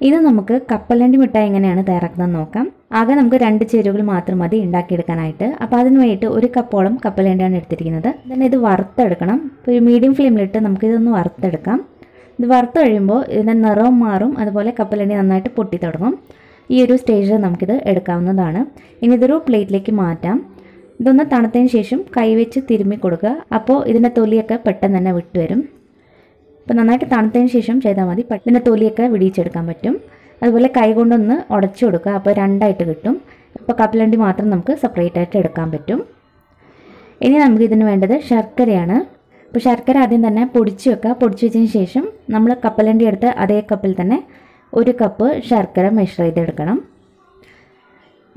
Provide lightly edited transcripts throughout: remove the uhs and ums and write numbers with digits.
ഇത് നമുക്ക് കപ്പലണ്ടി മിഠായി എങ്ങനെയാണ് തയ്യാറാക്കുന്നതെന്ന് നോക്കാം. ആകെ നമുക്ക് 2 ചേരുവകൾ മാത്രം മതി ഉണ്ടാക്കിയെടുക്കാനായിട്ട്. അപ്പോൾ അതിന് വേണ്ടിയിട്ട് 1 കപ്പോളം കപ്പലണ്ടിയാണ് എടുത്തിരിക്കുന്നത്. തന്നെ ഇത് വറുത്തെടുക്കണം. ഇപ്പോൾ ഒരു മീഡിയം ഫ്ലെയിമിലിട്ട് നമുക്കിതൊന്ന് വറുത്തെടുക്കാം. ഇത് വറുത്ത് കഴിയുമ്പോൾ ഇതിൻ്റെ നിറവും മാറും, അതുപോലെ കപ്പലണ്ടി നന്നായിട്ട് പൊട്ടി തുടങ്ങും. ഈ ഒരു സ്റ്റേജിൽ നമുക്കിത് എടുക്കാവുന്നതാണ്. ഇനി ഇതൊരു പ്ലേറ്റിലേക്ക് മാറ്റാം. ഇതൊന്ന് തണുത്തതിന് ശേഷം കൈവച്ച് തിരുമ്മി കൊടുക്കുക. അപ്പോൾ ഇതിൻ്റെ തൊലിയൊക്കെ പെട്ടെന്ന് തന്നെ വിട്ടുവരും. അപ്പോൾ നന്നായിട്ട് തണുത്തതിന് ശേഷം ചെയ്താൽ മതി. ഇതിൻ്റെ തൊലിയൊക്കെ വിടിയിച്ചെടുക്കാൻ പറ്റും. അതുപോലെ കൈ കൊണ്ടൊന്ന് ഉടച്ചു കൊടുക്കുക. അപ്പോൾ 2ആയിട്ട് കിട്ടും. ഇപ്പോൾ കപ്പലണ്ടി മാത്രം നമുക്ക് സെപ്പറേറ്റ് ആയിട്ട് എടുക്കാൻ പറ്റും. ഇനി നമുക്ക് ഇതിന് വേണ്ടത് ശർക്കരയാണ്. അപ്പോൾ ശർക്കര ആദ്യം തന്നെ പൊടിച്ച് വെക്കുക. പൊടിച്ച് വെച്ചതിന് ശേഷം നമ്മൾ കപ്പലണ്ടി എടുത്ത് അതേ കപ്പിൽ തന്നെ 1 കപ്പ് ശർക്കര മെഷർ ചെയ്തെടുക്കണം.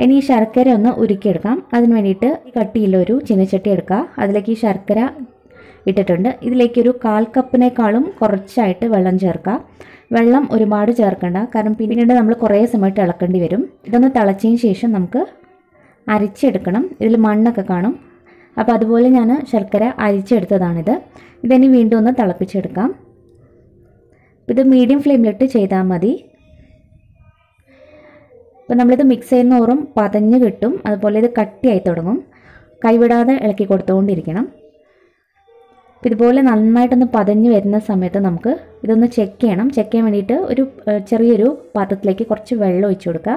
ഇനി ഈ ശർക്കര ഒന്ന് ഉരുക്കിയെടുക്കാം. അതിന് വേണ്ടിയിട്ട് കട്ടിയുള്ള ഒരു ചീനച്ചട്ടി എടുക്കുക. അതിലേക്ക് ഈ ശർക്കര ഇട്ടിട്ടുണ്ട്. ഇതിലേക്കൊരു 1/4 കപ്പിനേക്കാളും കുറച്ചായിട്ട് വെള്ളം ചേർക്കുക. വെള്ളം ഒരുപാട് ചേർക്കണ്ട, കാരണം പിന്നീട് നമ്മൾ കുറേ സമയത്ത് ഇളക്കേണ്ടി വരും. ഇതൊന്ന് തിളച്ചതിന് ശേഷം നമുക്ക് അരിച്ചെടുക്കണം. ഇതിൽ മണ്ണൊക്കെ കാണും. അപ്പോൾ അതുപോലെ ഞാൻ ശർക്കര അരിച്ചെടുത്തതാണിത്. ഇതിനി വീണ്ടും ഒന്ന് തിളപ്പിച്ചെടുക്കാം. ഇത് മീഡിയം ഫ്ലെയിമിലിട്ട് ചെയ്താൽ മതി. അപ്പോൾ നമ്മളിത് മിക്സ് ചെയ്യുന്നോറും പതഞ്ഞ് കിട്ടും. അതുപോലെ ഇത് കട്ടിയായി തുടങ്ങും. കൈവിടാതെ ഇളക്കി കൊടുത്തുകൊണ്ടിരിക്കണം. ഇതുപോലെ നന്നായിട്ടൊന്ന് പതഞ്ഞ് വരുന്ന സമയത്ത് നമുക്ക് ഇതൊന്ന് ചെക്ക് ചെയ്യണം. ചെക്ക് ചെയ്യാൻ വേണ്ടിയിട്ട് ഒരു ചെറിയൊരു പാത്രത്തിലേക്ക് കുറച്ച് വെള്ളം ഒഴിച്ചു കൊടുക്കുക.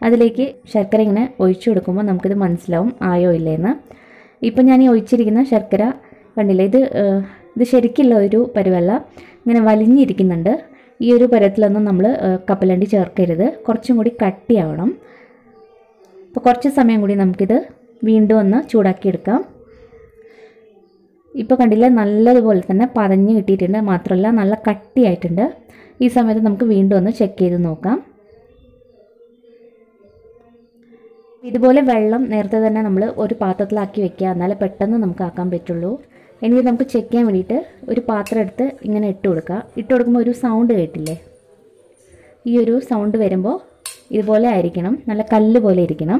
അതിലേക്ക് ശർക്കര ഇങ്ങനെ ഒഴിച്ചു കൊടുക്കുമ്പോൾ നമുക്കിത് മനസ്സിലാവും ആയോ ഇല്ലേന്ന്. ഇപ്പം ഞാൻ ഈ ഒഴിച്ചിരിക്കുന്ന ശർക്കര കണ്ടില്ലേ, ഇത് ശരിക്കുള്ള ഒരു പരുവല്ല, ഇങ്ങനെ വലിഞ്ഞിരിക്കുന്നുണ്ട്. ഈ ഒരു പരുവത്തിലൊന്നും നമ്മൾ കപ്പലണ്ടി ചേർക്കരുത്. കുറച്ചും കൂടി കട്ടിയാവണം. അപ്പോൾ കുറച്ച് സമയം കൂടി നമുക്കിത് വീണ്ടും ഒന്ന് ചൂടാക്കിയെടുക്കാം. ഇപ്പോൾ കണ്ടില്ലേ, നല്ലതുപോലെ തന്നെ പതഞ്ഞ് കിട്ടിയിട്ടുണ്ട്. മാത്രമല്ല നല്ല കട്ടിയായിട്ടുണ്ട്. ഈ സമയത്ത് നമുക്ക് വീണ്ടും ഒന്ന് ചെക്ക് ചെയ്ത് നോക്കാം. ഇതുപോലെ വെള്ളം നേരത്തെ തന്നെ നമ്മൾ ഒരു പാത്രത്തിലാക്കി വെക്കുക, എന്നാലേ പെട്ടെന്ന് നമുക്ക് ആക്കാൻ പറ്റുള്ളൂ. ഇനി നമുക്ക് ചെക്ക് ചെയ്യാൻ വേണ്ടിയിട്ട് ഒരു പാത്രം എടുത്ത് ഇങ്ങനെ ഇട്ട് കൊടുക്കുക. ഇട്ട് കൊടുക്കുമ്പോൾ ഒരു സൗണ്ട് കേട്ടില്ലേ, ഈ ഒരു സൗണ്ട് വരുമ്പോൾ ഇതുപോലെ ആയിരിക്കണം, നല്ല കല്ല് പോലെ ഇരിക്കണം.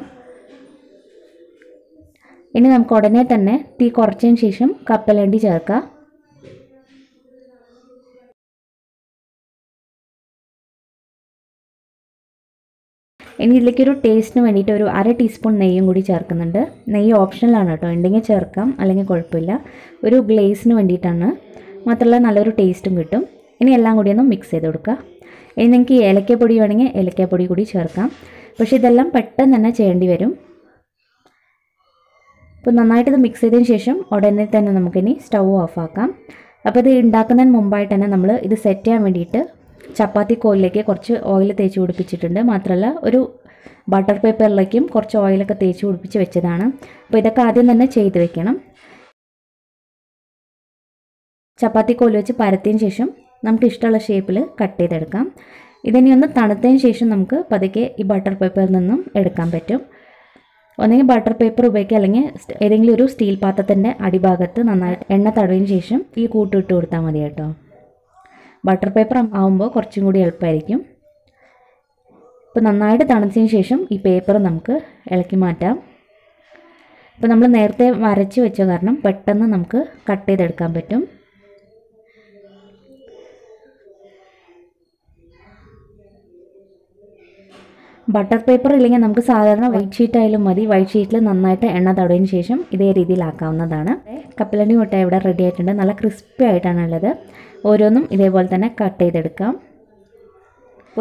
ഇനി നമുക്ക് ഉടനെ തന്നെ തീ കുറച്ചതിന് ശേഷം കപ്പലണ്ടി ചേർക്കാം. ഇനി ഇതിലേക്കൊരു ടേസ്റ്റിന് വേണ്ടിയിട്ട് ഒരു 1/2 ടീസ്പൂൺ നെയ്യും കൂടി ചേർക്കുന്നുണ്ട്. നെയ്യ് ഓപ്ഷണലാണ് കേട്ടോ, ഉണ്ടെങ്കിൽ ചേർക്കാം, അല്ലെങ്കിൽ കുഴപ്പമില്ല. ഒരു ഗ്ലേസിന് വേണ്ടിയിട്ടാണ്. മാത്രമല്ല നല്ലൊരു ടേസ്റ്റും കിട്ടും. ഇനി എല്ലാം കൂടി ഒന്ന് മിക്സ് ചെയ്ത് കൊടുക്കുക. ഇനി നിങ്ങൾക്ക് ഏലക്കപ്പൊടി വേണമെങ്കിൽ ഏലക്കപ്പൊടി കൂടി ചേർക്കാം. പക്ഷേ ഇതെല്ലാം പെട്ടെന്ന് തന്നെ ചെയ്യേണ്ടി വരും. അപ്പോൾ നന്നായിട്ടിത് മിക്സ് ചെയ്തതിന് ശേഷം ഉടനെ തന്നെ നമുക്കിനി സ്റ്റൗ ഓഫാക്കാം. അപ്പോൾ ഇത് ഉണ്ടാക്കുന്നതിന് മുമ്പായിട്ട് തന്നെ നമ്മൾ ഇത് സെറ്റ് ചെയ്യാൻ വേണ്ടിയിട്ട് ചപ്പാത്തി കോലിലേക്ക് കുറച്ച് ഓയിൽ തേച്ച് പിടിപ്പിച്ചിട്ടുണ്ട്. മാത്രമല്ല ഒരു ബട്ടർ പേപ്പറിലേക്കും കുറച്ച് ഓയിലൊക്കെ തേച്ച് പിടിപ്പിച്ച് വെച്ചതാണ്. അപ്പോൾ ഇതൊക്കെ ആദ്യം തന്നെ ചെയ്ത് വെക്കണം. ചപ്പാത്തി കോല് വെച്ച് പരത്തിയതിന് ശേഷം നമുക്ക് ഇഷ്ടമുള്ള ഷേപ്പിൽ കട്ട് ചെയ്തെടുക്കാം. ഇതിനി ഒന്ന് തണുത്തതിന് ശേഷം നമുക്ക് പതുക്കെ ഈ ബട്ടർ പേപ്പറിൽ നിന്നും എടുക്കാൻ പറ്റും. ഒന്നെങ്കിൽ ബട്ടർ പേപ്പർ ഉപയോഗിക്കുക, അല്ലെങ്കിൽ ഏതെങ്കിലും ഒരു സ്റ്റീൽ പാത്രത്തിൻ്റെ അടിഭാഗത്ത് നന്നായിട്ട് എണ്ണ തടവിന് ശേഷം ഈ കൂട്ടിട്ട് കൊടുത്താൽ മതി കേട്ടോ. ബട്ടർ പേപ്പർ ആകുമ്പോൾ കുറച്ചും കൂടി എളുപ്പമായിരിക്കും. ഇപ്പോൾ നന്നായിട്ട് തണുത്തതിന് ശേഷം ഈ പേപ്പർ നമുക്ക് ഇളക്കി മാറ്റാം. ഇപ്പോൾ നമ്മൾ നേരത്തെ വരച്ച് വെച്ച കാരണം പെട്ടെന്ന് നമുക്ക് കട്ട് ചെയ്തെടുക്കാൻ പറ്റും. ബട്ടർ പേപ്പർ ഇല്ലെങ്കിൽ നമുക്ക് സാധാരണ വൈറ്റ് ഷീറ്റ് ആയാലും മതി. വൈറ്റ് ഷീറ്റിൽ നന്നായിട്ട് എണ്ണ തടവിന് ശേഷം ഇതേ രീതിയിലാക്കാവുന്നതാണ്. കപ്പലണ്ടി മിഠായി ഇവിടെ റെഡി ആയിട്ടുണ്ട്. നല്ല ക്രിസ്പി ആയിട്ടാണുള്ളത്. ഓരോന്നും ഇതേപോലെ തന്നെ കട്ട് ചെയ്തെടുക്കാം.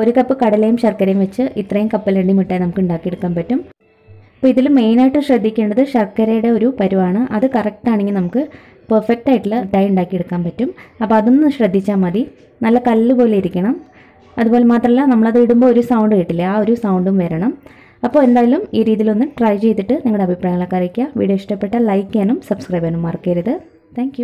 1 കപ്പ് കടലയും ശർക്കരയും വെച്ച് ഇത്രയും കപ്പലണ്ടി മിഠായി നമുക്ക് ഉണ്ടാക്കിയെടുക്കാൻ പറ്റും. അപ്പോൾ ഇതിൽ മെയിനായിട്ട് ശ്രദ്ധിക്കേണ്ടത് ശർക്കരയുടെ ഒരു പരുവാണ്. അത് കറക്റ്റ് ആണെങ്കിൽ നമുക്ക് പെർഫെക്റ്റ് ആയിട്ടുള്ള മിഠായി ഉണ്ടാക്കിയെടുക്കാൻ പറ്റും. അപ്പോൾ അതൊന്ന് ശ്രദ്ധിച്ചാൽ മതി. നല്ല കല്ല് പോലെ ഇരിക്കണം. അതുപോലെ മാത്രമല്ല നമ്മളത് ഇടുമ്പോൾ ഒരു സൗണ്ട് കേട്ടില്ലേ, ആ ഒരു സൗണ്ടും വരണം. അപ്പോൾ എന്തായാലും ഈ രീതിയിലൊന്ന് ട്രൈ ചെയ്തിട്ട് നിങ്ങളുടെ അഭിപ്രായങ്ങളൊക്കെ അറിയിക്കുക. വീഡിയോ ഇഷ്ടപ്പെട്ടാൽ ലൈക്ക് ചെയ്യാനും സബ്സ്ക്രൈബ് ചെയ്യാനും മറക്കരുത്. താങ്ക്